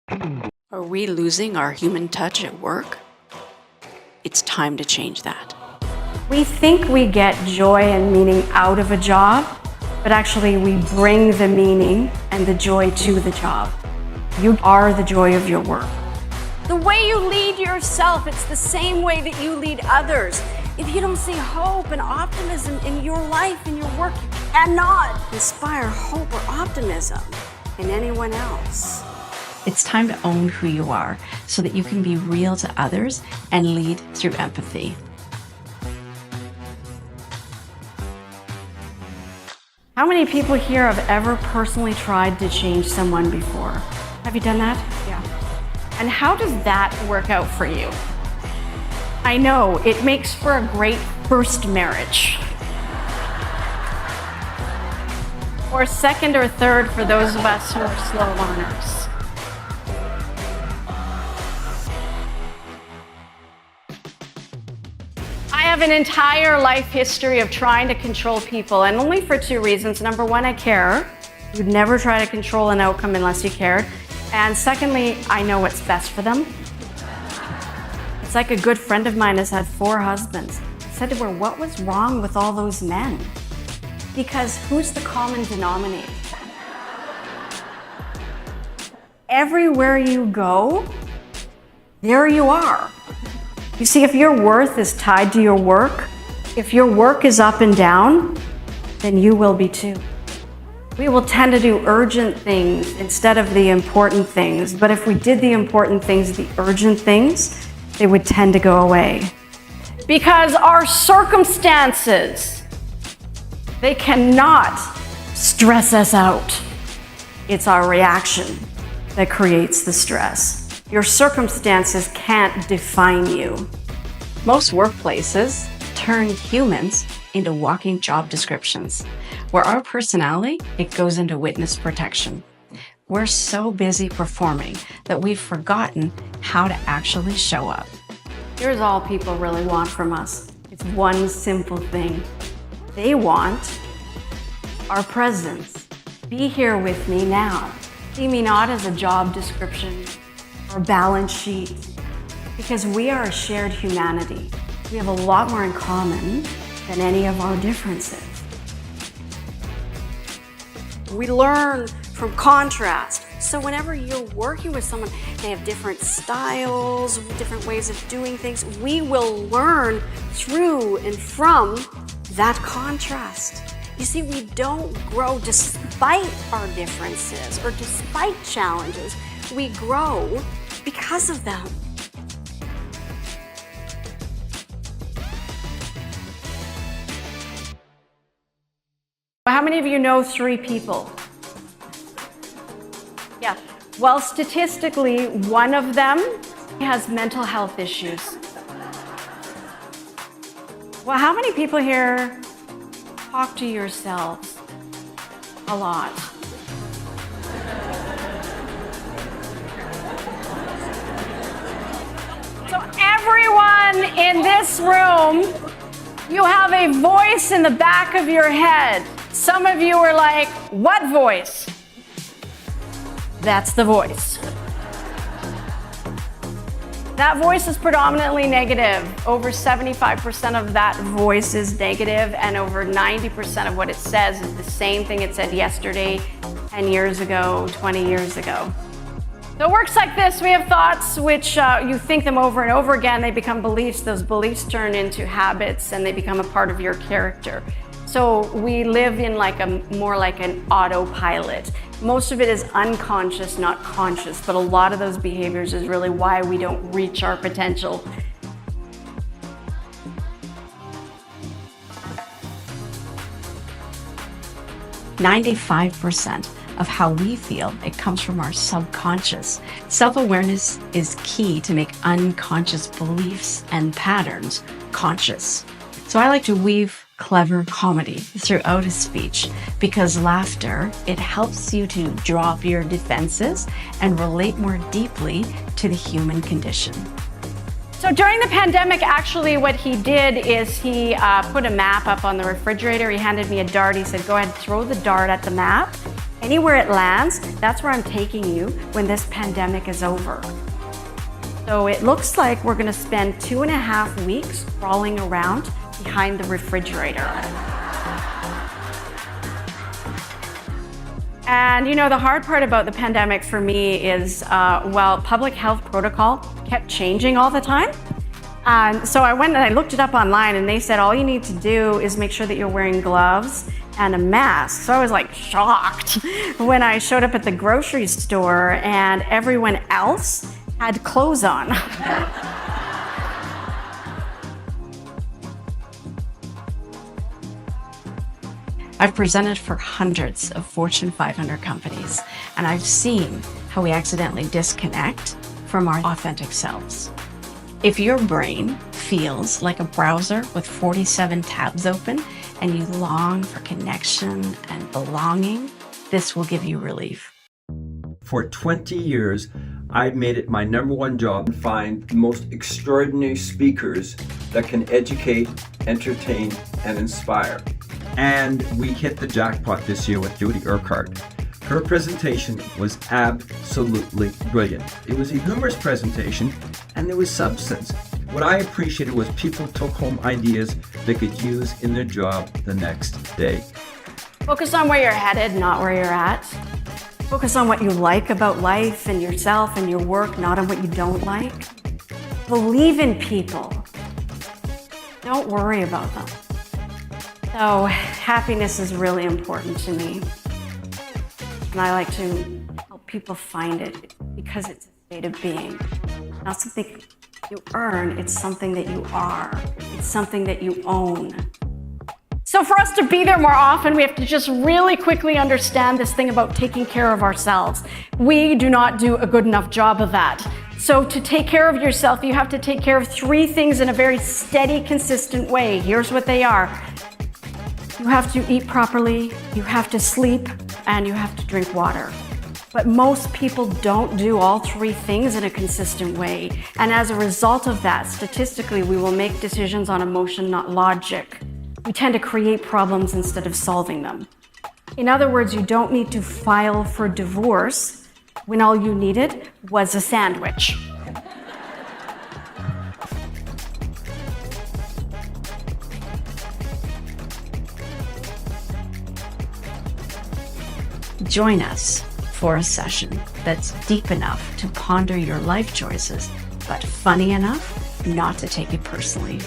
Are we losing our human touch at work? It's time to change that. We think we get joy and meaning out of a job, but actually we bring the meaning and the joy to the job. You are the joy of your work. The way you lead yourself, it's the same way that you lead others. If you don't see hope and optimism in your life, in your work, you cannot inspire hope or optimism in anyone else. It's time to own who you are so that you can be real to others and lead through empathy. How many people here have ever personally tried to change someone before? Have you done that? Yeah. And how does that work out for you? I know, it makes for a great first marriage. Or second or third for those of us who are slow learners. I have an entire life history of trying to control people, and only for two reasons. Number one, I care. You'd never try to control an outcome unless you cared. And secondly, I know what's best for them. It's like a good friend of mine has had 4 husbands. I said to her, what was wrong with all those men? Because who's the common denominator? Everywhere you go, there you are. You see, if your worth is tied to your work, if your work is up and down, then you will be too. We will tend to do urgent things instead of the important things. But if we did the important things, the urgent things, they would tend to go away. Because our circumstances, they cannot stress us out. It's our reaction that creates the stress. Your circumstances can't define you. Most workplaces turn humans into walking job descriptions, where our personality, it goes into witness protection. We're so busy performing that we've forgotten how to actually show up. Here's all people really want from us. It's one simple thing. They want our presence. Be here with me now. See me not as a job description or balance sheet, because we are a shared humanity. We have a lot more in common than any of our differences. We learn from contrast. So whenever you're working with someone, they have different styles, different ways of doing things. We will learn through and from that contrast. You see, we don't grow despite our differences or despite challenges. We grow because of them. How many of you know 3 people? Yeah. Well, statistically, one of them has mental health issues. Well, how many people here talk to yourselves a lot? So everyone in this room, you have a voice in the back of your head. Some of you are like, what voice? That's the voice. That voice is predominantly negative. Over 75% of that voice is negative, and over 90% of what it says is the same thing it said yesterday, 10 years ago, 20 years ago. So it works like this. We have thoughts which you think them over and over again. They become beliefs. Those beliefs turn into habits, and they become a part of your character. So we live in more like an autopilot. Most of it is unconscious, not conscious, but a lot of those behaviors is really why we don't reach our potential. "95% of how we feel, it comes from our subconscious. Self-awareness is key to make unconscious beliefs and patterns conscious. So I like to weave clever comedy throughout a speech because laughter, it helps you to drop your defenses and relate more deeply to the human condition. So during the pandemic, actually what he did is he put a map up on the refrigerator. He handed me a dart. He said, go ahead, throw the dart at the map Anywhere it lands, that's where I'm taking you when this pandemic is over. So it looks like we're gonna spend 2.5 weeks crawling around behind the refrigerator. And you know, the hard part about the pandemic for me is, public health protocol kept changing all the time. So I went and I looked it up online, and they said all you need to do is make sure that you're wearing gloves and a mask. So I was like shocked when I showed up at the grocery store and everyone else had clothes on. I've presented for hundreds of Fortune 500 companies, and I've seen how we accidentally disconnect from our authentic selves. If your brain feels like a browser with 47 tabs open and you long for connection and belonging, this will give you relief. For 20 years, I've made it my #1 job to find the most extraordinary speakers that can educate, entertain, and inspire. And we hit the jackpot this year with Jody Urquhart. Her presentation was absolutely brilliant. It was a humorous presentation, and there was substance. What I appreciated was people took home ideas they could use in their job the next day. Focus on where you're headed, not where you're at. Focus on what you like about life and yourself and your work, not on what you don't like. Believe in people. Don't worry about them. So happiness is really important to me. And I like to help people find it because it's a state of being. Not something you earn, it's something that you are. It's something that you own. So for us to be there more often, we have to just really quickly understand this thing about taking care of ourselves. We do not do a good enough job of that. So to take care of yourself, you have to take care of 3 things in a very steady, consistent way. Here's what they are. You have to eat properly, you have to sleep, and you have to drink water. But most people don't do all 3 things in a consistent way. And as a result of that, statistically, we will make decisions on emotion, not logic. We tend to create problems instead of solving them. In other words, you don't need to file for divorce when all you needed was a sandwich. Join us for a session that's deep enough to ponder your life choices, but funny enough not to take it personally.